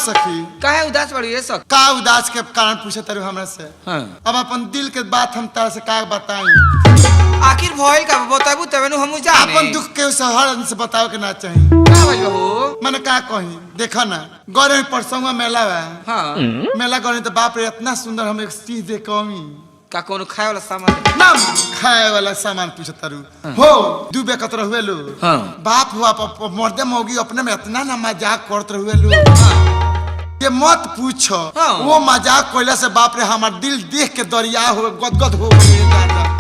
सखी काहे उदास पड़ी है सखी? का उदास के कारण पूछे तारू हमरा से? हाँ। अब अपन दिल के बात हम तारा से का बताई? आखिर भइल का बताबू तबे नु हम जाने। अपन दुख के हर से बताओ के ना चाहिए। का भइल हो? मैंने का कही देखा ना गौरव परसों मेला बा। हाँ। मेला गौरव तो बाप रे इतना सुंदर हम एक चीज दे कमी का कोनो खाए वाला सामान? ना खाए वाला सामान पूछे तारू हो दू बेकत रहुए लो। हाँ। बाप हुआ मर्दे मौगी अपने में इतना ना मजाक करत रहुए लो। ये मत पूछो। हाँ। वो मजाक कोइला से बाप रे हमार दिल देख के दरिया हो गदगद हो गई।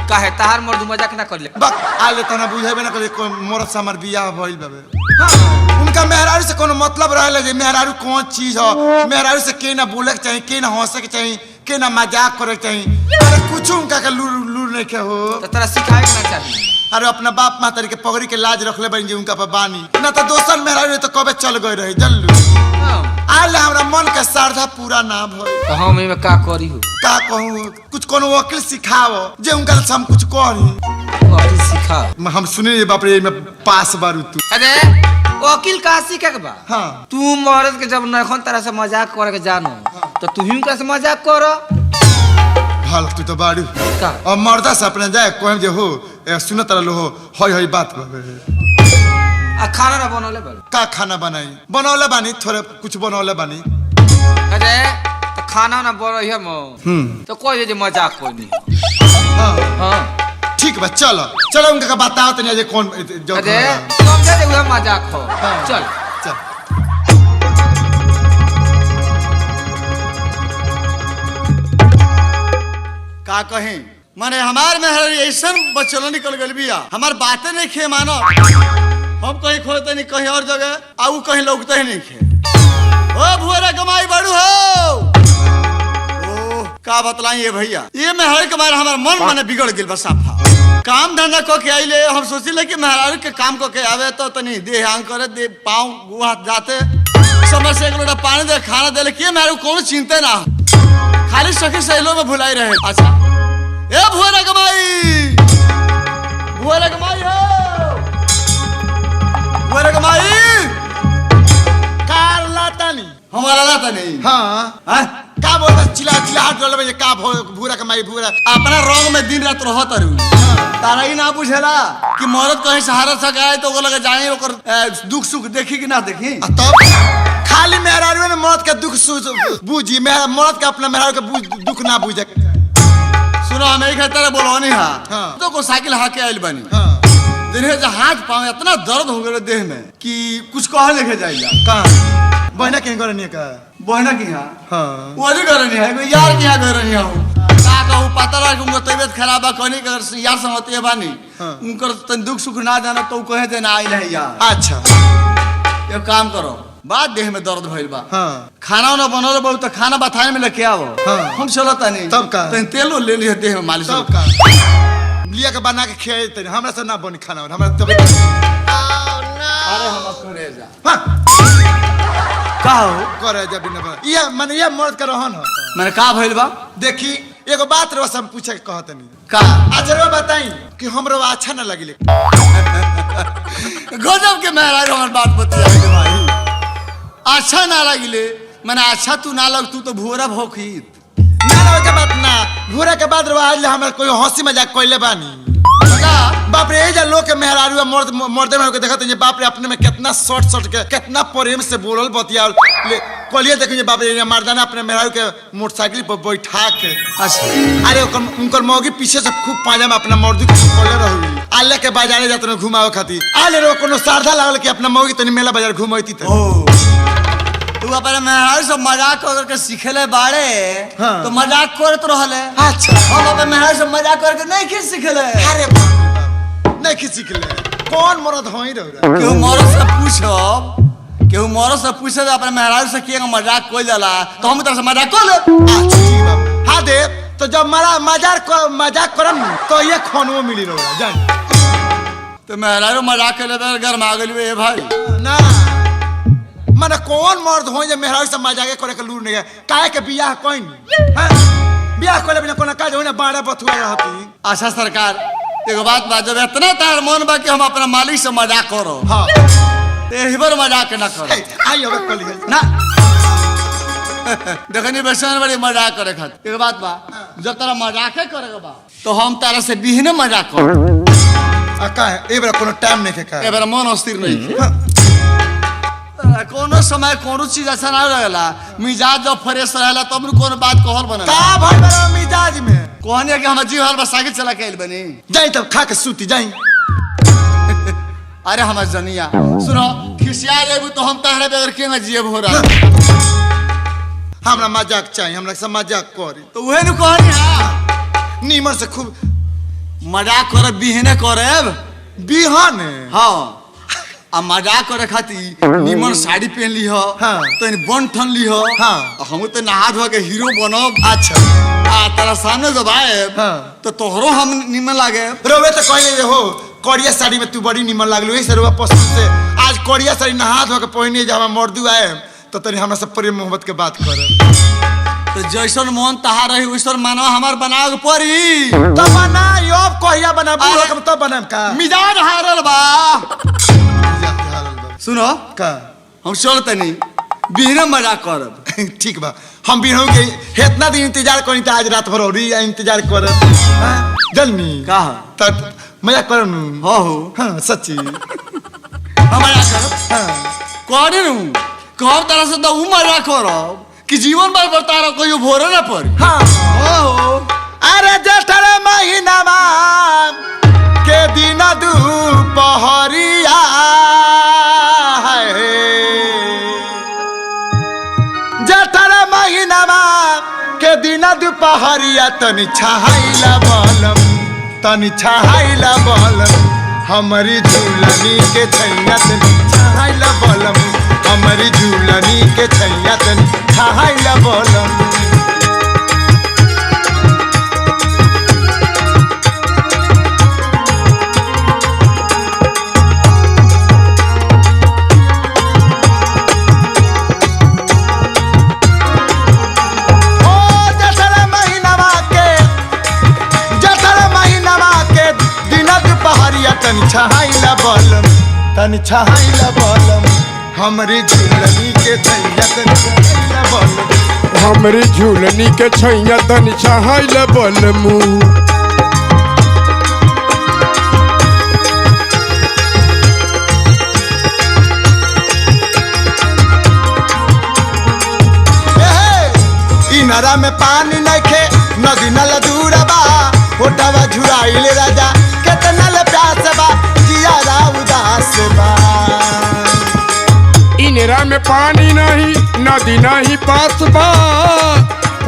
काहे तार मर्द मजाक ना कर ले? बक आले तना बुझेबे ना करे कोई मोरत से हमार बियाह भइल बाबे। हाँ। उनका मेहरारू से कोनो मतलब रहले जे मेहरारू कौन चीज हो, मेहरारू से के ना बोले के चाहिए, के ना हंसे के चाहिए, के ना मजाक करे के चाहिए। अरे कुछ उनका के लूर लूर नहीं के हो। तो तेरा सिखाए के ना चाहिए। अरे अपना बाप मातारी के पगड़ी के लाज रखले बन जे उनका पर बानी ना तो दोसर मेहरारू तो कबे चल गए रहे जल्लू। आले हमरा मन के श्रद्धा पूरा ना भइल। तो हम एमे का करी हो? का कहूं कुछ कोनो वकील सिखाओ जे उनका से हम कुछ करी। वकील सिखाओ? हम सुने जे बाप रे में पास बारू तू। अरे वकील का सीखे के बा? हां। तू मर्द के जब नखन तरह से मजाक करे के जानो तो तू ही उनका से मजाक करो। हाल तू तो बारू का? और मर्दा से अपने जाए कोई जे हो सुनत रहलो हो हई हई बात बाबे। आ खाना ना बनौले बा? का खाना बनाई बनौले बानी थोड़े कुछ बनौले बानी। अरे तो खाना ना बनई हम तो कोई जे मजाक कोई नहीं। हां हां ठीक बा चलो चलो उनका बताओ तनी जे कौन जो। अरे समझे जे उहे मजाक हो। चल चल का कहीं माने हमार मेहर ऐसा बचलो निकल गल बिया हमार बातें नहीं खे मानो। हम कहीं खोलते नहीं कहीं और जगह आऊ कहीं लौकते ही नहीं खे। ओ भुअरा कमाई बड़ू हो ओ का बतलाई ये भैया ये मेहर के मारे हमार मन माने बिगड़ गेल बस साफा। काम धंधा को के आइले हम सोचिले कि मेहरारू के काम को के आवे तो तनी देह आंग करे दे पाँव गुहा जाते समय से एक लोटा पानी दे खाना दे के मेहरारू कोनो चिंता ना खाली सखी सहेलो में भुलाई रहे। अच्छा ए भुअरा कमाई हो भुअरा कमाई कार लातानी हमारा लाता नहीं। हां का बोलता चिल्ला चिल्ला हाथ डोले बजे का भूरा कमाई भूरा अपना रंग में दिन रात रहत रहू तारा ही ना बुझेला कि मरद कहीं सहारा सगाए तो लगे जाए ओकर दुख सुख देखी कि ना देखी। तब खाली मेहरारू ने मर्द के दुख बूझी मेरा मर्द के अपना मेहरारू के दुख ना बूझे। सुनो हम एक तरह बोलो नहीं हाँ। तो को साइकिल हाके आइल बनी दिन है हाथ पाँव इतना दर्द हो गए देह में कि कुछ कह लेके जाइला। कहां बहना के घर नहीं का बहना की हां हां वो नहीं कर रही है कोई यार की घर रही हूं का कहूं पता रहा कि उनका तबीयत खराब है कहनी कि अगर यार समझते बानी उनकर तन दुख सुख ना जाना तो कहे दे ना आइल है यार। अच्छा ये काम करो बात देह में दर्द भइल बा। हां खाना ना बनल बहुत तो खाना बताने में लेके आओ। हम चलता नहीं तब का तन तेलो ले लिए देह में मालिश तब का लिया के बना के खियाए तनी हमरा से ना बनी खाना हमरा तबीयत। अरे हम करे जा हां का हो करे जा बिना ये माने ये मर्द का रहन हो। मैंने का भइल बा देखी एगो बात रो सब पूछे के कहतनी का अजरवा बताई कि हमरो अच्छा ना लगिले। गजब के मेहराज हमर बात बतिया के भाई अच्छा ना लगिले मैंने अच्छा तू ना लग तू तो भूरा भौखीत ना ना के बात ना भूरा के बाद आज हमरा कोई हंसी मजाक कोइले बानी बाप रे जा लोग के मेहरारू मर्द मर्दे में के देखत जे बाप रे अपने में कितना शॉर्ट शॉर्ट के कितना प्रेम से बोलल बतिया कोलिया देखिए बाप रे मर्दाना अपने मेहरारू के मोटरसाइकिल पर बैठा के। अच्छा अरे उनकर मौगी पीछे से खूब पाजा में अपना मर्दी को पकड़ले रही आले के बाजारे जात न घुमावे खातिर आले रो कोनो सारधा लागल कि अपना मौगी तनी मेला बाजार घुमैती त तू अपने मेहरारू से मजाक करके सिखेले बाड़े। हाँ। तो मजाक करत रहले। अच्छा हम अपने मेहरारू से मजाक करके नहीं खींच सिखेले। अरे बाप नहीं खिसी के कौन मरद होई रे केहू मरद से पूछब केहू मरद से पूछे अपने मेहरारू से किए मजाक कोई जाला तो हम तरह से मजाक कर ले। अच्छा ठीक बा हां दे तो जब मारा मजाक करम तो ये खानो मिली रो जान तो मेहरारू मजाक के ले घर में आ गेल ए भाई ना माने कौन मर्द हो जे मेहरारू से मजाक करे के लूर नहीं काहे के बियाह कोई हां बियाह कोले बिना कोना काज होना बाड़ा बथुआ रहती। अच्छा सरकार एगो बात बा जब इतना तार मन बा कि हम अपना मालिक से मजाक करो हां ते हिबर मजाक ना करो आई अब कली ना देखनी बेसन बड़ी मजाक करे खातिर एक बात बा जब तारा मजाके करेगा बा तो हम तारा से बिहने मजाक कर का है ए बेरा कोनो टाइम नहीं के का ए बेरा मन अस्थिर नहीं कोनो समय कोनो चीज अच्छा ना रहेला मिजाज जब फ्रेश रहेला तब न कोनो बात कहल बने का भाई मेरा मिजाज में कहने कि हम जी हाल बस साइकिल चला के आइल बनी जाई तब खा के सूती जाई अरे हमार जनिया सुनो खिसिया लेबू तो हम तहरे बगैर के ना जियब हो रहा हमरा मजाक चाहिए हमरा से मजाक करी तो वहे न कहनी हां नीमन से खूब मजाक करे बिहने करब बिहान हां आ मजाक करे खातिर निमन साड़ी पहन ली हो हाँ। तो इन बन ठन ली हो हाँ। हम तो नहा धो के हीरो बनब अच्छा आ तेरा सामने जब आए हाँ। तो तोहरो हम निमन लागे रोवे तो कहले हो करिया साड़ी में तू बड़ी निमन लागलो ए सरवा पसंद से आज करिया साड़ी नहा धो के पहने जब हम मर्दू आए तो तनी हमरा से प्रेम मोहब्बत के बात करे तो जैसन मन तहार रही वैसन मानवा हमार बनावे के पड़ी तो बना यो कहिया बना बुढ़ो के तब बनाम का मिजाज हारल बा सुनो का हम चलतनी बिहने मजाक करब ठीक बा हम भी हो गए इतना दिन इंतजार करी त आज रात भर और इंतजार कर जल्दी का तब मजाक करन हो हां सच्ची हम मजाक करब हां करे नु कब तरह से तो उ मजाक करब कि जीवन भर बतारा कोई भोरे ना पड़ी हां हो अरे जेठर महीना के दिन दुपहरिया है जेठर महीना के दिन दुपहरिया तनी छहाइला बलम हमारी झूलनी के छैया तनी छहाइला बलम हमारी झूलनी के छैया तनी छहाइला बलम तनी छहाइला बलम हमरी झूलनी के छैया तनी छहाइला बलम हमरी झूलनी के छैया तनी छहाइला बलमू इनारा में पानी नखे नदी नल दूर बा ओटवा झुराइले राजा केतना ले प्यास बा जियारा उदास बा इनरा में पानी नहीं नदी नहीं पास बा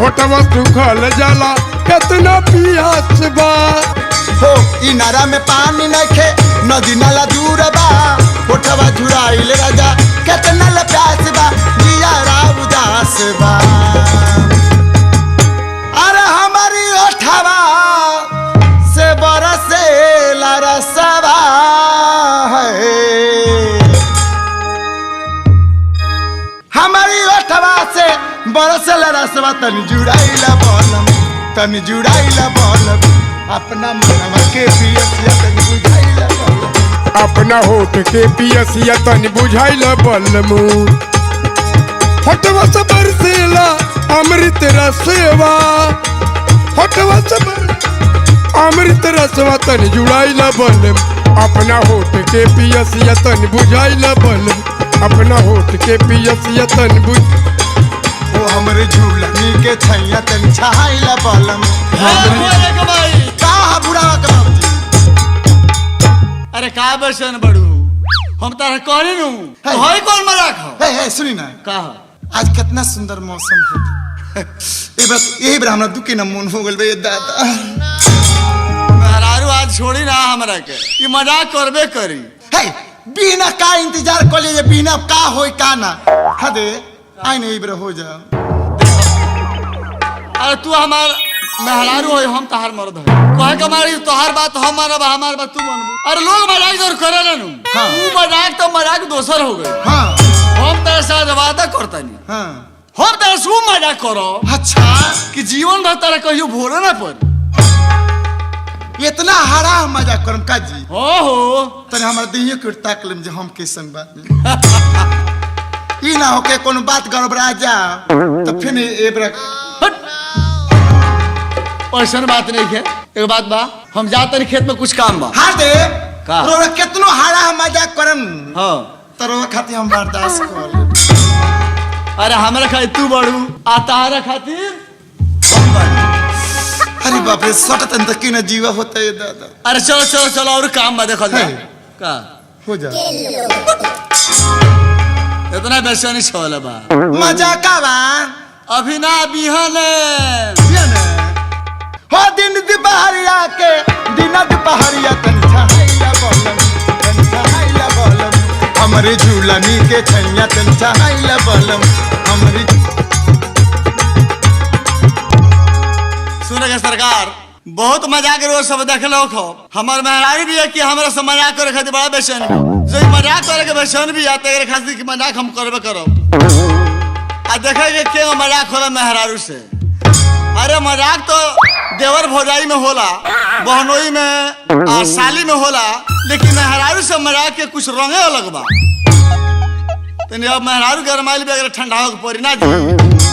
होटवा सुखल जाला कितना पियास बा हो इनारा में पानी नखे नदी नल दूर बा ओटवा झुराइले राजा केतना ले प्यास बा जियारा उदास बा अरे हमारी ओठवा से बरसे रसवा है हमारी ओठवा से बरसे रसवा तनी जुड़ाइला बलम अपना मनवा के पियसिया तनी बुझाइला बलम अपना होठ के पियसिया तनी बुझाइला बलमू होठवा से बरसेला अमृत रसवा होठवा से अमृत रसवा तनी जुड़ाइला बलम अपना होठ के पियसिया तनी बुझाइला बलम अपना होठ के पियसिया तनी बुझ ओ हमरे झूलनी के छैया तनी छहाइला बलम का बुढ़ावा के बाबूजी अरे का बसन बड़ू हम तारा कहनी नु होय कौन मजाक हो हे सुनी ना का आज कितना सुंदर मौसम हो यही बार हमरा दुखी न मन हो गल बे दादा मेहरारू आज छोड़ी ना हमरा के ई मजाक करबे करी हे बिना का इंतजार कर लिए बिना का होई का ना हदे आई नहीं बार हो जा अरे तू हमार मेहरारू होय हम तहार मर्द है कहे के मारी तोहार बात हम मानब हमार बात तू मानब अरे लोग मजाक जरूर करे ना नु हाँ। तू मजाक तो मजाक दोसर हो गए हां हम तेरे साथ वादा करतानी हां हम तेरे से मजाक करो अच्छा कि जीवन भर तेरा कहियो भोरे ना पड़ इतना हरा मजाक करम का जी हो तने हमर दिहियो के ताकलम जे हम के संग बात ई ना होके कोनो बात गड़बड़ा जा तो फिर ए बरा ऐसा बात नहीं है। एक बात बा, हम जाते खेत में कुछ काम बा। हां दे का रोरा कितनो हाड़ा हम मजाक करम हां तरो खाती हम बर्दाश्त कर ले। अरे हमरा खातिर तू बड़ू आ तारा खातिर हम बड़ू। अरे बाप रे सटतन तक की ना जीवा होता है दादा। अरे चलो चलो चलो और काम बा देखल जा का हो जा इतना बेचैनी छोले बा मजाक बा अभी ना बिहने हो दिन दुपहरिया के दिन दुपहरिया तन छाइला बोलम हमरे झूलनी के छैया तन छाइला बोलम हमरे। सुने के सरकार बहुत मजाक रो सब देखलो खो हमर मेहरारू भी है कि हमरा से मजाक करे खातिर बड़ा बेचैन जो मजाक करे के बेचैन भी आते करे खातिर कि मजाक हम करबे करब आ देखे के मजाक होला मेहरारू से। अरे मजाक तो देवर भौजाई में होला, बहनोई में और साली में होला, लेकिन मेहरारू से मजाक के कुछ रंगे अलग बा। तनी अब मेहरारू गरमाइल भी अगर ठंडा हो पड़ी ना जी।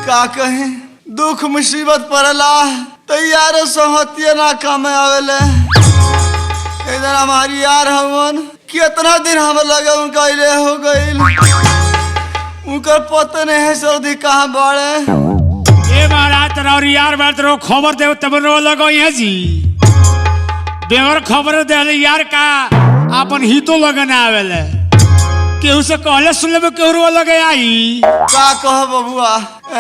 का कहें दुख मुसीबत पड़ला तैयार सहतिये ना काम आवेले। इधर हमारी यार हमन कितना दिन हम लगे उनका इले हो गईल उनका पता नहीं है सर्दी कहाँ बाड़े। ए महाराज तेरा और यार बात रो खबर दे तब रो लगो ये जी बेवर खबर दे यार का अपन ही तो लगन आवेले केहू से कहले सुन लेबे केहू लगे आई का कह बबुआ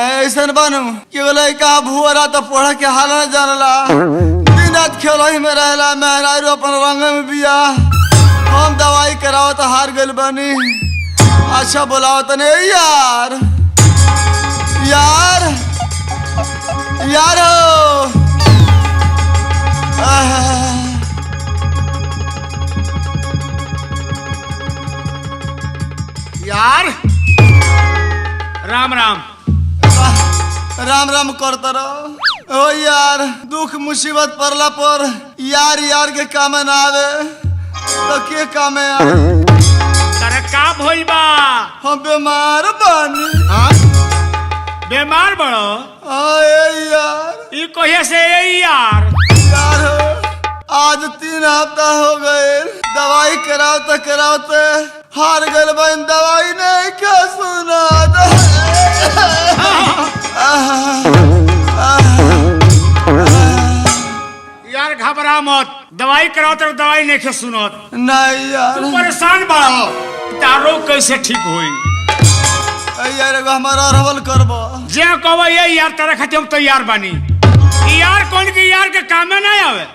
ऐसन बनू कि बोले का भुअरा तो पढ़ के हाल न जानला दिन रात खेलही में रहला मेहरारू अपन रंग में बिया हम दवाई कराओ तो हार गइल बनी। अच्छा बोलाओ तने यार यार यार हो यार राम राम राम राम करता रहो। ओ यार दुख मुसीबत पड़ला पर यार यार के काम ना आवे तो के काम आवे। तारे का भइल बा? हम बीमार बानी। बीमार बड़ो? यार ई कहिया से यार यार आज 3 हफ्ता हो गए दवाई कराते हार गए बन दवाई नहीं का सुना यार घबरा मत दवाई कराओ तो दवाई नहीं के सुनत नहीं यार तू परेशान बड़ो तारो कैसे ठीक होई यार हमारा रहल करबो जे कहबो ये यार तेरा खातिर हम तैयार बानी। यार कौन के यार के कामे नहीं आवे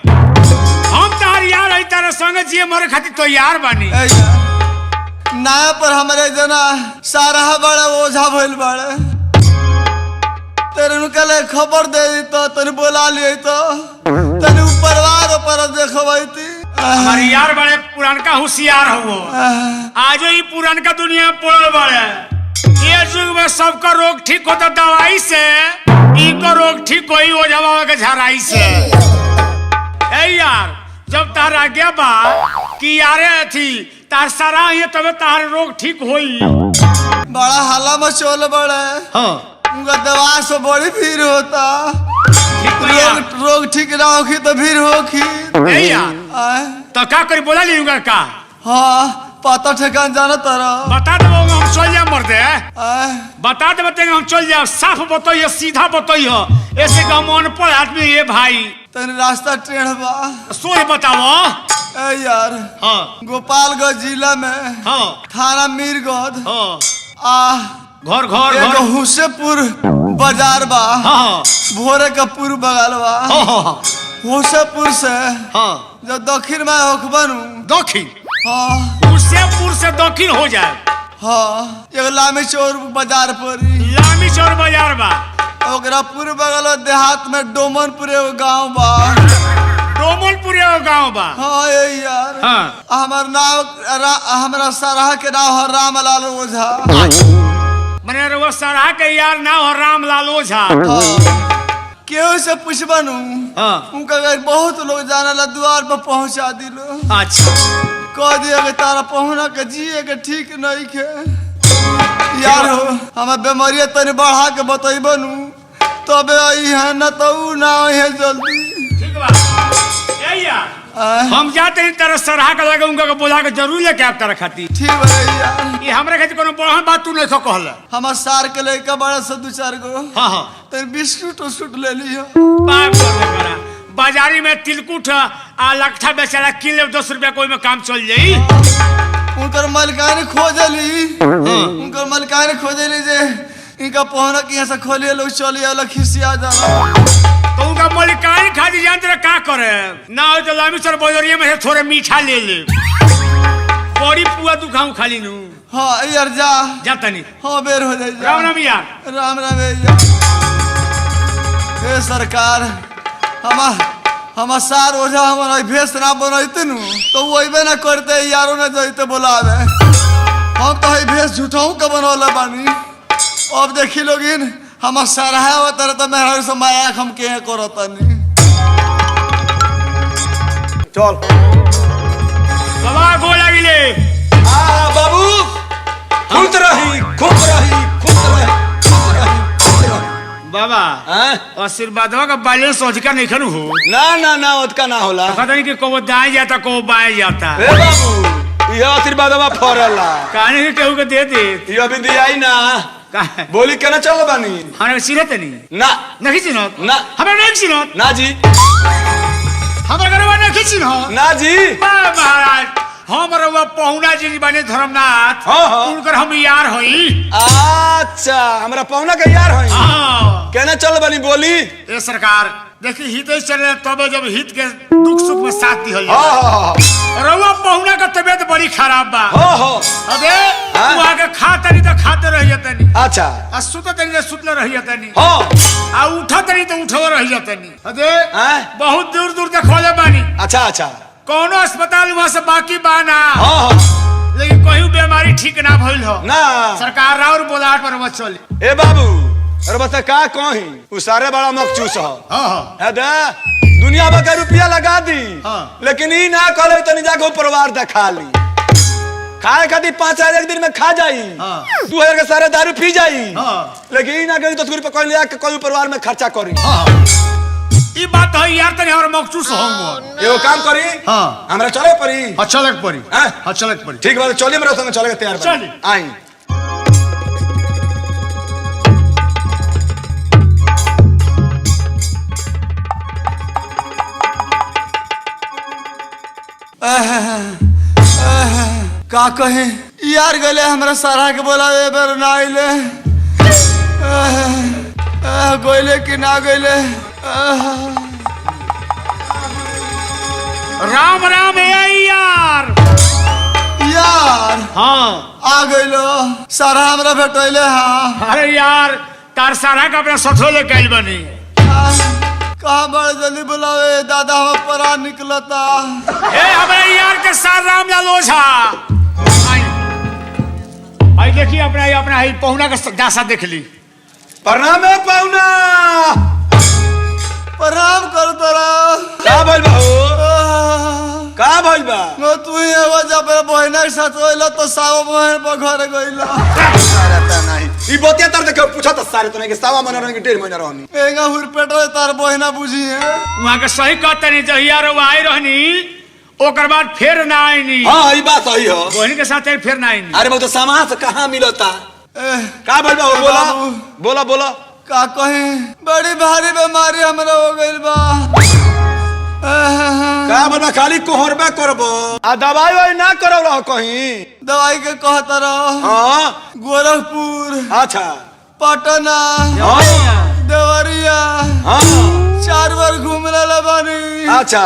हम तार यार है तेरे संग जिए मरे खातिर तैयार बानी। नया पर हमारे जना सारा बड़ा ओझा भइल बाड़े तेरे निकले खबर दे दी तो तने बोला लिए तो तने परिवार पर देखबई थी। हमारे यार बड़े पुरानका होशियार हो आज ही पुरानका दुनिया में पड़ल बड़े ये युग में सबका रोग ठीक होता दवाई से इनको रोग ठीक होई ओझा बाबा के झराई से। ए यार जब तार आज्ञा बा कि यारे थी तार सारा ये तबे तार रोग ठीक होई। बड़ा हाला मचोल बड़े उनका दवा से बड़ी भीड़ होता रोग ठीक ना होगी तो भीड़ होगी। तो क्या करी बोला ली का हाँ पता ठेकान जाना तारा बता दो हम चल जाए मर दे बता दे बतेंगे हम चल जाए साफ बताइए सीधा बताइए ऐसे का मन पर आदमी ये भाई तेरे रास्ता टेढ़ बा सोच बताओ। ए यार हाँ गोपालगंज जिला में हाँ थाना मीरगंज हाँ घर घर एक हुसेपुर बाजार बा हाँ भोरे का पूर्व बगल बा हाँ हुसेपुर से हाँ जब दक्षिण में होख बनू दक्षिण हाँ हुसेपुर से दक्षिण हो जाए हाँ एगो लामी चौर बाजार पड़ी लामी चौर बाजार बा। ओकरा पूर्व बगल देहात में डोमनपुर एगो गाँव बा। डोमनपुर एगो गाँव बा। हाँ ये यार हाँ। हमार नाम हमारा सराह के नाम है रामलाल ओझा। मने रउआ सराह के यार नाम है रामलाल ओझा। हाँ। केहू से पूछबनू हाँ। उनका बहुत लोग जाने ला द्वार पर पहुंचा दिलो। अच्छा कह दिया कि तारा पहुना के जिए के ठीक नहीं के यार हो हमें बीमारिया तनी बढ़ा के बतैबनू तबे आई है न तो ऊ ना आई है जल्दी। ठीक बा ए यार हम जाते हैं तेरा सराह के लगे उनका बोला के जरूर लेके आप तारा खाती। ठीक है यार ये हमरे खातिर कोनो बड़ा बात तू नहीं कहला। हमार सार के लेके बड़ा से 2-4 गो हाँ हाँ तनी बिस्कुट उस्कुट ले लियो। बाप करा बाजारी में तिलकुट आ लखठा बेचारा किलो 10 रुपया कोई में काम चल जाई। उनकर मलकानी खोजली उनकर मलकानी खोजली जे इनका पहुना के यहाँ से खोलिए लोग चलिए अलग खिसिया जाला। तो उनका मलिकानी खाती जानते रहे का करे ना हो तो लामी चौर बाजारिया में से थोड़े मीठा ले ले बड़ी पुआ तू खाऊं खाली नू। हाँ यार जा जाता नहीं हाँ बेर हो जाए राम राम यार राम राम भैया। हे सरकार हमार सार ओझा हमारा भेष ना बनते नु तो वो अबे ना करते यारों ने जैते बोलावे हम तो है भेष झूठाऊ का बनौला बानी। अब देखी लोगिन हमार सराहा होता रहता मेहरा से माया हम के करता नहीं। चल बाबा गो लागिले बाबू खुद रही खुद रही खुद रही खुद रही खुद रही। बाबा आशीर्वादवा का बैलेंस अधिका नहीं खनु हो ना ना ना ओतका ना होला। पता नहीं कि को दाएं जाता को बाएं जाता। ए बाबू ये आशीर्वादवा फरला कहानी के केहू के दे दे ये अभी दियाई ना काहे बोली केना चल बानी हमें चिन्हत नहीं ना नहीं चिन्हत ना हमें नहीं चिन्हत ना जी हमारे घर में नहीं चिन्हत ना जी महाराज हम रउआ पहुना जी बने धर्मनाथ हाँ, हाँ। उनकर हम यार होई। अच्छा हमरा पौना के यार होई हाँ। केना चल बानी बोली ए सरकार देखी हित ही चले तबे जब हित के दुख सुख में साथ दिहल हाँ रउआ पहुना का तबीयत बड़ी खराब बा। हाँ अबे हाँ। तू आके खातनी तो खाते रह जातनी अच्छा आ सुततनी तो सुतले रह जातनी हाँ आ उठतनी तो उठव रह जातनी। अबे हाँ। बहुत दूर दूर तक खोले बानी अच्छा अच्छा कोनो अस्पताल वहां से बाकी बाना हाँ लेकिन कोई बीमारी ठीक ना भइल हो ना सरकार और बोलाट पर मत चली। ए बाबू अरे बता का कही उ सारे बड़ा मखचूस हो हाँ है दे दुनिया भर का रुपया लगा दी हाँ। लेकिन ई ना करे तो नहीं जाके परिवार दिखा ली खाए खातिर 5,000 एक दिन में खा जाई हाँ। 2,000 के सारे दारू पी जाई हाँ। लेकिन ई ना करी तो रुपया कोई ले कोई परिवार में खर्चा करी ई बात है यार तने हमरा मखचूस होंगे एगो काम करी हाँ। हमरा चले पड़ी अच्छा लग पड़ी हाँ? अच्छा लग पड़ी ठीक बात चलिए मेरे संग चले के तैयार चली। आई का कहे यार गले हमरा सराह के बोलावे बेर ना आइले गइले कि ना गइले। राम राम है यार यार हाँ आ गइलो सराह हमरा भेटैले। हाँ अरे यार तार सारा का अपना सठो ले कैल बनी कहा बड़े जल्दी बुलावे दादा हम परा निकलता। ए हमारे यार के सार राम लाल ओझा आई देखिए अपना अपना ही पहुना का दासा देख ली। प्रणाम है पौना प्रणाम कर तोरा का भइल बा हो का भइल बा नो तू ही वजह पे बहना के साथ होइला तो साव बहन पर घर गइला। सारा त नहीं ई बतिया तर देख पूछा त सारे तने के सावा महीना रहनी के 1.5 महीना रहनी एंगा हुर पेटो तार बहना बुझी है वहाँ के सही कहते नहीं जहिया रो आई रहनी ओकर बाद फिर ना आईनी। हां ई बात सही हो बहन के साथ फिर ना आईनी। अरे वो तो सामान से कहां मिलता का भइल बा हो बोला बोला बोला का कहे बड़ी भारी बीमारी हमरा हो गइल बा। का बना खाली कोहरबा करबो आ दवाई वाई ना करो रहो कहीं दवाई के कहता रहो हां गोरखपुर अच्छा पटना देवरिया हां 4 बार घूम लेला बानी। अच्छा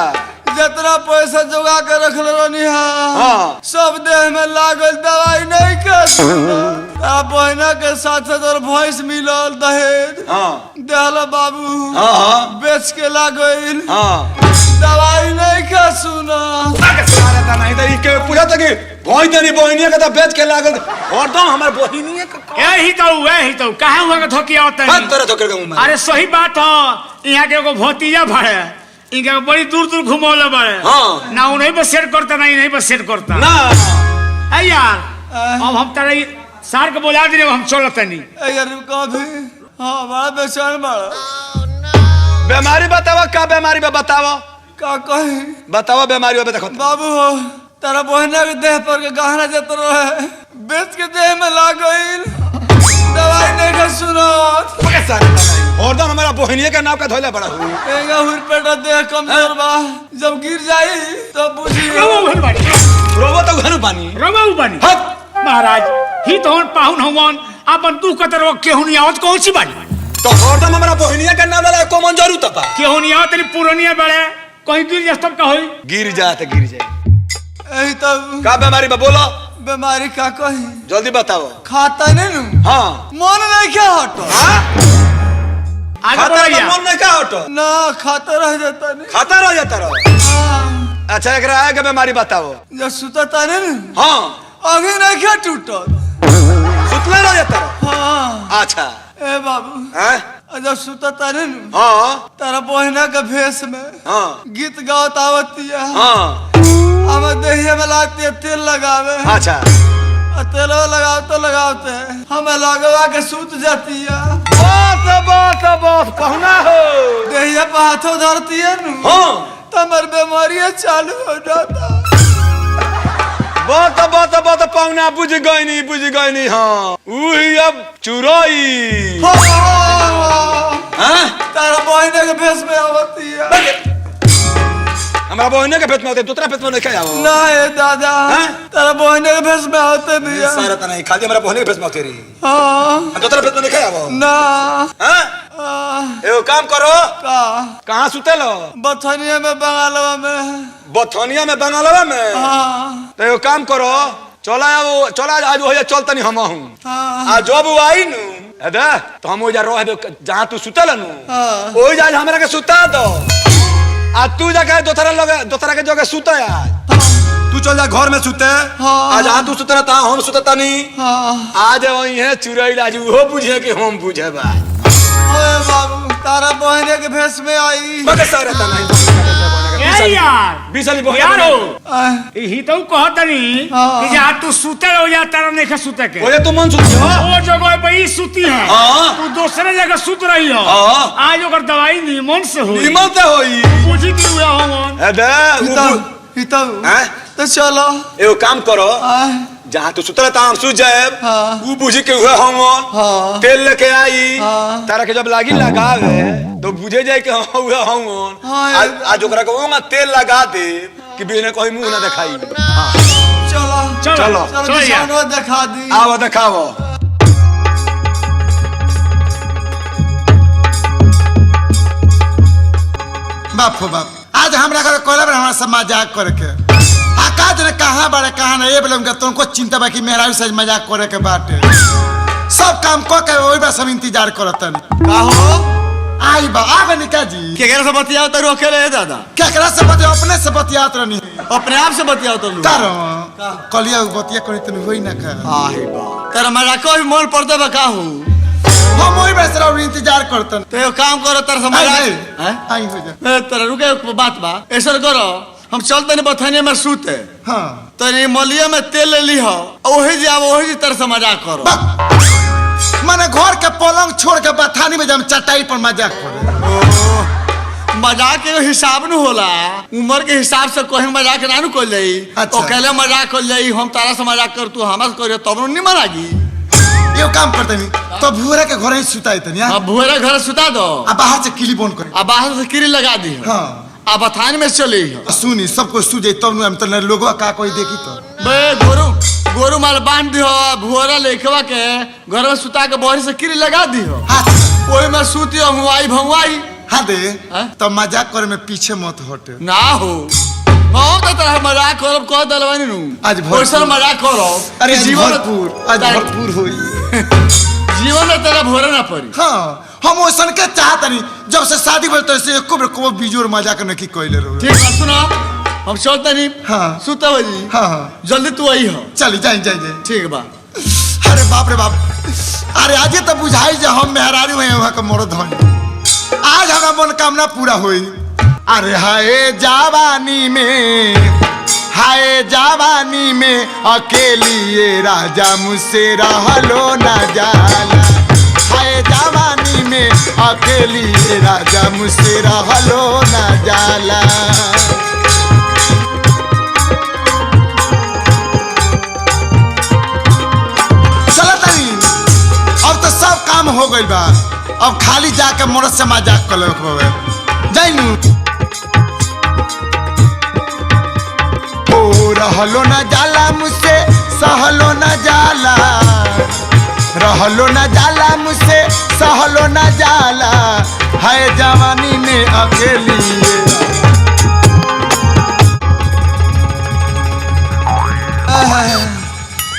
जितना पैसा जुगा के रखले रहनी हाँ। सब देह में लागल दवाई नहीं के बहना के साथ तोर भैंस मिलल दहेज हाँ देहल बाबू हाँ हाँ बेच के ला गइल हाँ दवाई नहीं खा सुना नहीं तो इके पूरा तक भोई तनी बहिनी के तो बेच के लागल और तो हमर बहिनी के यही तो कहाँ हुआ के धोकिया होता हां है? तोरे धोकर के मुंह अरे सही बात हो, यहाँ के एगो भतीजा भरे इनके बड़ी दूर दूर घुमौले बड़े हाँ। ना उन्हीं पर सेट करता ना इन्हीं पर सेट करता ना है यार। अब हम तारा सार के बोला दी हम चलते नहीं यार कभी हाँ बड़ा बेचैन बड़ा बीमारी बतावा का बीमारी बा बतावा का कही बतावा बीमारी बा देखो बाबू हो तारा बहना के देह पर के गहना जत रहे बेच के देह में ला गइल दवाई नहीं खा सुना और तो हमारा बहिनी के नाम का धोले बड़ा हुई एगा हुर पेट देह कमजोर बा जब गिर जाई तो बुझी रोबो तो घनु पानी बनी महाराज ही तो पाहुन हवन अपन दुख कतर केहुनी आवत कौन सी बानी तो और तो हमारा बहिनी के नाम ला को मन जरूर तपा केहुनी आवत तेरी पुरानिया बड़े कहीं गिर जस तब का होई गिर जाए यही तब का बीमारी बा बोलो बीमारी का कही जल्दी बताओ खाता नहीं नु हाँ मन नहीं क्या हटो आगे खाता बोलो तो या मन नहीं का हटो ना खाता रह जाता नहीं खाता रह जाता रहो अच्छा एक रहा के बीमारी बताओ जब सुतता नहीं नु हाँ आगे नहीं क्या टूटत सुतले रह जाता रहो हाँ अच्छा ए बाबू हैं जब सुतता नहीं नु हाँ तारा बहना के भेष में हाँ गीत गावत आवतिया हाँ हम दहिया में लाते तेल लगावे अच्छा तेल लगावते हमें लगवा के सूत जाती है बस कहना हो दहिया पे हाथों धरती है नु हाँ तमर बीमारी चालू हो जाता बहुत पौना बुझ गई नी हाँ उही अब चुराई हाँ तारा बहने के भेष में आवती है हमारा बहने के भेष में होते दूसरा भेष में नहीं खाया ना ये दादा तारा बहने के भेष में आवते नहीं है सारा तो नहीं खाली हमारा बहने के भेष में होते रही हाँ दूसरा भेष में नहीं खाया ना एगो काम करो का कहाँ सुते लो बथनिया में बंगालवा में बथनिया में बंगालवा में हाँ तो एगो काम करो चला आज हो चलता नहीं हम हूँ हाँ आ जब वो आई नु अबे तो हम ओजा रह जहाँ तू सुतल नु हाँ। ओई जा हमरा के सुता दो आ तू जाके दोसरा के जगह सुता आज तू चल जा घर में सुते हाँ। आ जहाँ तू सुतरा ता हम सुतता नहीं हाँ आज वही है चुरैल आज वो बुझे कि हम बुझे बा ओए बाबू तारा बहने के भेष में आई मगर सारा ता नहीं ए यार बिसली यार हो आह, ही तो कहत नहीं हाँ। कि जा तू सुते हो जा तारा नहीं खा सुते के ओए तू मन सुती हो वो जगह पे ही सुती है हाँ। तू दूसरे जगह सुत रही हो हाँ। आज ओकर दवाई निमन से हो निमन से होई पूछी दी हुआ हम अबे हितऊ हैं तो चलो एगो काम करो आह, जहाँ तू सुतला ता हम सुत जाए हाँ। वो बुझी के हुए हम हाँ। तेल लेके आई हाँ। तारा के जब लागी लगावे तो बुझे जाए कि हम हुए हम हाँ, आज ओकरा को तेल लगा दे कि बिना कोई मुंह ना दिखाई चलो चलो। चलो निशानवा दिखा दी आओ दिखाओ बाप हो बाप आज हमरा घर कोला हमरा सब मजाक करके आकाश ने कहां बारे कहां ना ये बोलम के तुमको चिंता बा कि मेहरारू से मजाक करे के बाटे सब काम को के ओई बा सब इंतजार करतन का हो आई बा आगे निका जी केकरा से बतियाओ तो रोके रहे दादा केकरा से बतिया अपने से बतियात रहनी अपने आप से बतियाओ तो तारो कलिया बतिया करी तनी होई ना का आही बा तेरा मजाको भी मन पड़ता बा का हो हम ओई बा से इंतजार करतन तो एगो काम करो तेरा समझ आई हो जा तेरा रुके एक बात बा ऐसा करो हम चलते नहीं बथाने में सूते हां तो ये मलिया में तेल ले ली हो वही जाओ वही तेरे से मजाक करो माने घर के पलंग छोड़ के बथानी में जब चटाई पर मजाक करे मजाक के हिसाब न होला उम्र के हिसाब से कोई मजाक ना न कोई लई अच्छा। अकेले मजाक कर लई हम तारा से मजाक कर तू हमरा से करियो तब नहीं मनागी यो काम करते नहीं तो भूरा के घर ही सुताई तनी अब भुएरा घर सुता दो आ बाहर से किली बंद करे अब बाहर से किरी लगा दी हां अब बथान में चली हो सुनी सब कुछ सुझे तब हम तो लोगो का कोई देखी तो बे गोरू माल बांध दी हो भुएरा लेखवा के घर में सुता के बहरी से किरी लगा दी हो हाथ ओई में सूती हो भंगवाई हाँ दे हाँ? तो मजाक करे में पीछे मत हटे ना हो हम तो तेरा मजाक करब कह दलवानी नु आज भरपूर। ओइसन मजाक करब अरे कि आज जीवन भरपूर आज तार- भरपूर होई जीवन में तेरा भोरे ना पड़ी। हाँ हम ओसन के चाहतनी जब से शादी भइल तो से एको बेर को बिजोर मजाक न की कइले रहो ठीक है सुनो हम चलते नहीं हाँ। सुता जी हाँ हाँ जल्दी तू आई हो चली जाई जाई जाई ठीक बा। अरे बाप रे बाप अरे आज तो बुझाई जे हम मेहरारू हैं वहां के मरद हन आज हमारा मनोकामना पूरा होई अरे हाय जवानी में अकेली ये राजा मुझसे रहलो ना जाला हाय जवानी में अकेली ये राजा मुझसे रहलो ना जाला अब तो सब काम हो गइल बा अब खाली जाके मरद से मजाक कर ले जाइनु ओ रहलो ना जाला मुझसे सहलो ना जाला रहलो ना जाला मुझसे सहलो ना जाला है जवानी में अकेली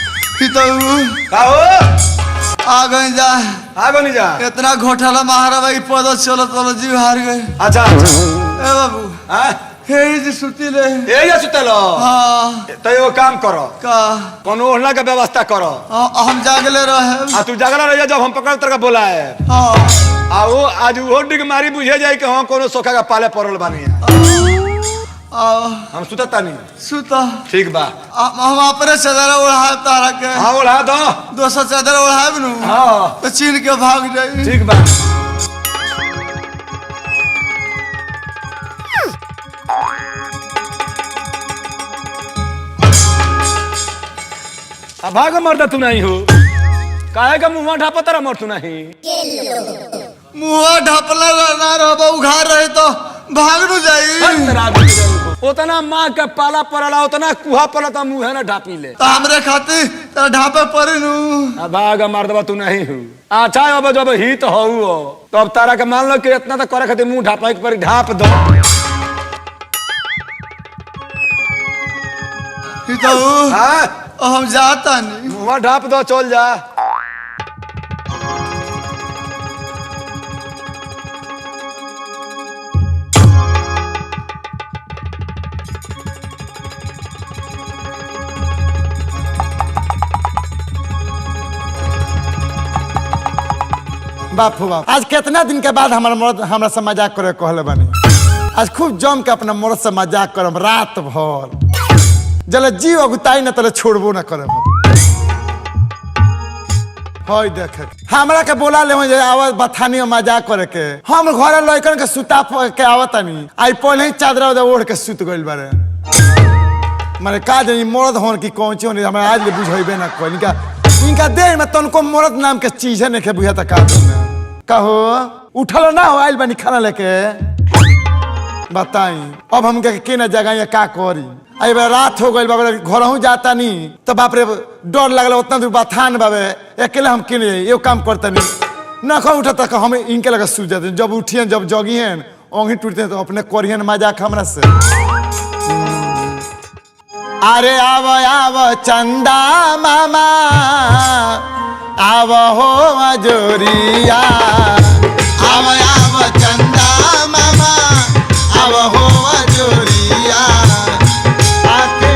का हो आ गए जा आगो नहीं जा इतना घोटाला महारा भाई पद चलत वाला जीव हार गए। अच्छा ए बाबू हाँ हे जी सुती ले यही है सुतल हाँ तो एगो काम करो का कोनो ओढ़ना के व्यवस्था करो हम जागले रहे आ तू जागला रहिया जब हम पकड़ तर बोला है हाँ आ वो आज वो डिग मारी बुझे जाए कि हम कोनो सोखा का पाले पड़ल बानी हम सुतता नहीं सुता ठीक बा हम अपने चादर ओढ़ाए तारा के हाँ ओढ़ा दो दोसर चादर ओढ़ाए नु हाँ तो चीन के भाग जाई ठीक बा अब भाग मरदा तू नहीं हो काहे का मुंह ढापा तारा मर तू नहीं मुंह ढपला ना रहबो उघार रहे तो भाग नु जाई उतना माँ के पाला पड़ला उतना कुहा पड़ा तो मुंह है ना ढापी ले तो हमरे खातिर तेरा ढापे पड़ी नु अब भाग मर्दबा तू नहीं हो अच्छा अब जब हित हो तो अब तारा के मान लो कि इतना तो करे खातिर मुंह ढापा के पर ढाप दो तो हाँ हम जाता नहीं मुंह ढाप दो चल जा बाप हो बाप आज कितना दिन के बाद हमारा मर्द हमरा से मजाक करे कहले बानी आज खूब जम के अपना मर्द से मजाक करम रात भर जले जीव अगुताई न तले छोड़बो न करम होय देख हमरा के बोला ले जे आवाज बथानी में मजाक करे के हम घरे लइकन के सुता के आवतानी आई पहले ही चादर ओढ़ के सुत गइल बारे माने का जानी मर्द होन की कौन चीज हमरा आज ले बुझाइबे ना कोई इनका देह में तनको मर्द नाम के चीज है नहीं के बुझाता का कहो उठलो ना हो आइल बानी खाना लेके बताई अब हम के ना जगह का करी आई बार रात हो गई बाबा घर हूँ जाता नहीं तो बाप रे डर लगला उतना दूर बाथान बाबे अकेले हम किने ये काम करता नहीं न खा उठा तक हम इनके लगा सूझ जाते जब उठिए जब जगी हैं ओंगी टूटते हैं तो अपने करियन मजाक हमरा से अरे आव आव चंदा मामा आव हो मजोरिया आव आव चंदा मामा आव हो मजोरिया आके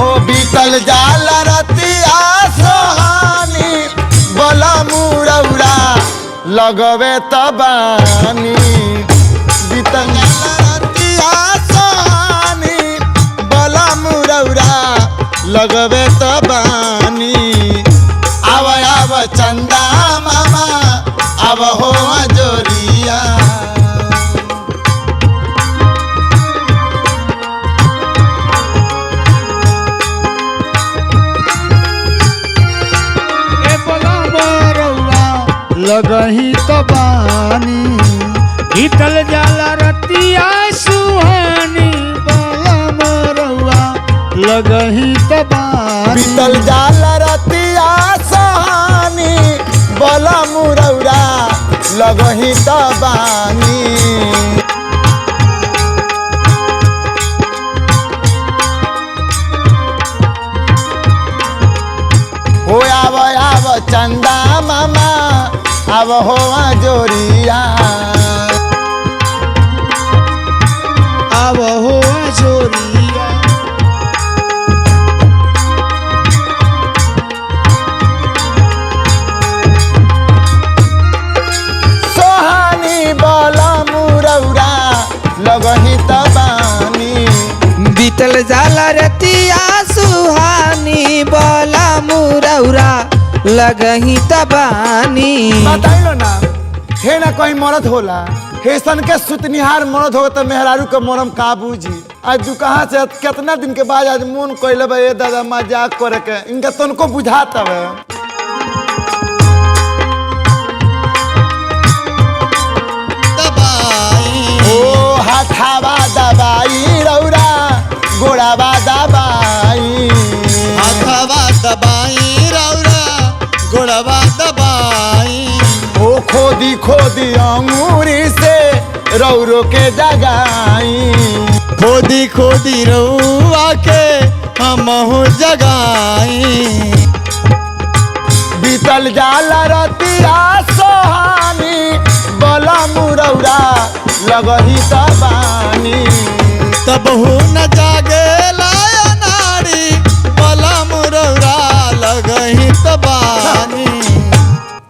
ओ बीतल जाल रतिया सोहानी बोला मुरौरा लगवे तबानी बीतल रतिया सोहानी बोला मुरौरा लगवे तबानी आव आव चंदा मामा आव हो जोरिया लगही तो बानी भीतल जाला रतिया सुहानी बाला मरवा लगही तो बानी बीतल जाल रतिया सोहानी बोला मुरौरा लगही त बानी हो आव चंदा मामा आव हो जोरिया अब हो जोरिया सोहानी बला मुरौरा लगही त बानी बीतल जाला रतिया सुहानी बोला मुरौरा लगही तबानी। बताइलो ना हे ना कोई मरद होला हेसन के सुतनिहार मरद हो तो मेहरारू के मरम का बूझी आज तू कहाँ से कितना दिन के बाद आज मन कोइले बा ए दादा मजाक करे के इनका तनको बुझात हवे ओ हाथावा दबाई रौरा गोड़ावा दबाई हाथवा दबाई रौरा गोड़वा दबाई ओ खोदी खोदी अंगूरी से रौरो के जगाई खोदी खोदी रउआ के हमहु जगाई बीतल जाला रतिया सोहानी बला मुरौरा लगही त बानी तबहु न जागे लाया नारी बला मुरौरा लगही तबानी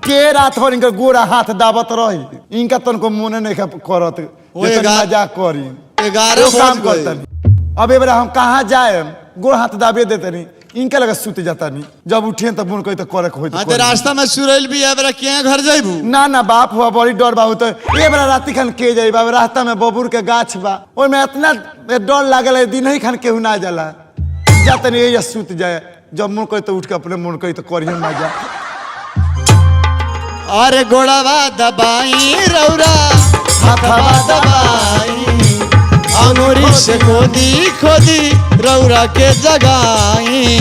के रात भर इनका गोरा हाथ दाबत रही इनका तनको मुने नहीं करत ओ जे तनी एगा- मजाक करी 11 वो काम बज गए। करतनी अब एबरा हम कहाँ जाए गोड़ हाथ दाबे देतनी इनका लगे सुत जातानी जब उठिए तब मुन कोई तो करे होई हाँ तो रास्ता में सुरैल भी है बरा क्या घर जाइबू ना ना बाप हुआ बड़ी डर बा तो ए बरा राती खान के जाई बा रास्ता में बबूर के गाछ बा ओय में इतना डर लागल है दिन ही खान केहू ना जाला जातनी ये सुत जाए जब मुन कोई तो उठ के अपने मुन कोई तो करिए मजा अरे गोड़वा दबाई रौरा हाथवा दबाई अंगूरी से खोदी खोदी रौरा के जगाई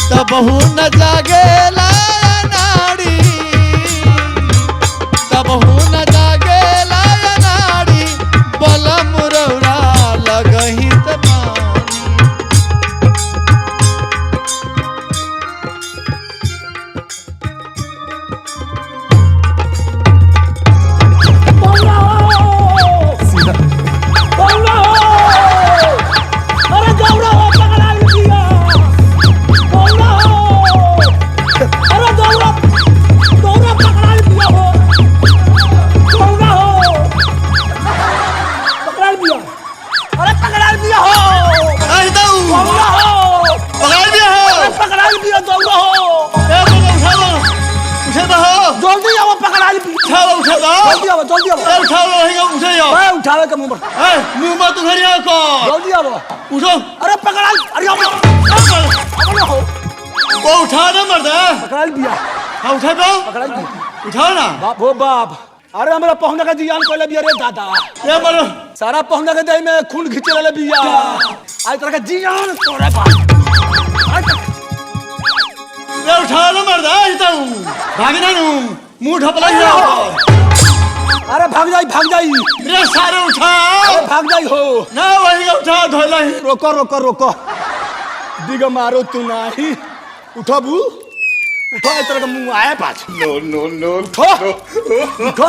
तबहु न जागे लाया नारी तबहु न जागे लाया नारी बलम रौरा लगही तबानी उठावे के मुंह मुंह में तुम्हारी को जल्दी आवो उठो अरे पकड़ा अरे हो वो उठा ना मर्द पकड़ा दिया हाँ उठा दो पकड़ा दिया उठाओ ना बाप हो बाप अरे हमरा पहुंचा के जियान कोले बिया रे दादा ये मरो सारा पहुंचा के दही में खून खींचे वाले बिया आज तरह का जियान तोरे बाप ये उठा ना मर्द इतना भागी ना नू मुंह ढपला ही अरे भाग जाई रे सारे उठा अरे भाग जाई हो ना वही का उठा धोला ही रोको रोको रोको दिग मारो तू नाही उठो बू उठो इस तरह का मुंह आया पाछ नो उठो उठो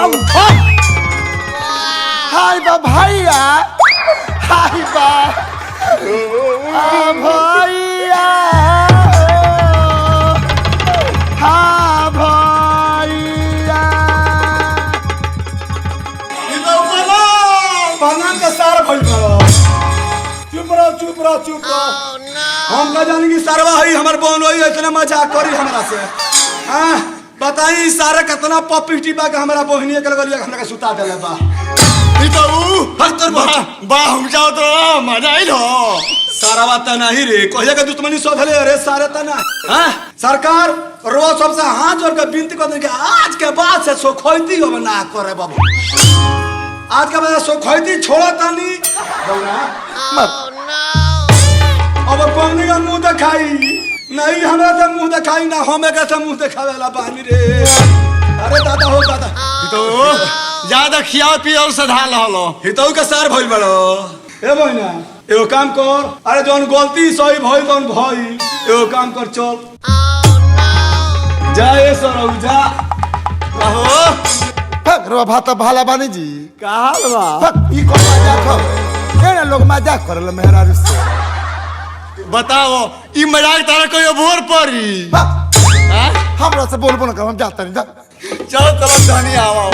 हाय बा भैया हाय बा भैया हाँ भैया पांगन का सार भइल करो चुप रहो हम का जानी कि सरवा है हमर बहन होई इतना मजाक करी हमरा से हां बताई सारे कितना पपिटी बा के हमरा बहनिया के लगलिया हमरा के सुता देले बा ई तो हस्तर बा हम जाओ तो मजा आई लो सारा बात नहीं रे कहिया के दुश्मनी सब हले रे सारे तना हां सरकार रोज सबसे हाथ जोड़ के विनती कर दे कि आज के बाद से सोखैती अब ना करे बाबू आज के बाद सोखैती छोड़ा तानी बौना अब पवनी का मुंह दिखाई नहीं हमरा से मुंह दिखाई ना हमें के से मुंह दिखावेला बानी रे अरे दादा हो दादा तो ज्यादा खिया पिया से ढाल हलो हितऊ के सार भइल बड़ो ए बहिना एगो काम कर अरे जौन गलती सही भइल तौन भइल एगो काम कर चल जा ए सरौ जा आहो फक रो भात भाला बानी जी का हाल बा फक ई को मजाक हो केना लोग मजाक करल मेहरारू से बताओ ई मजाक तारा कोई भोर पड़ी फक हमरा से बोलबो ना हम जाता नहीं जा चलो चलो धनी आओ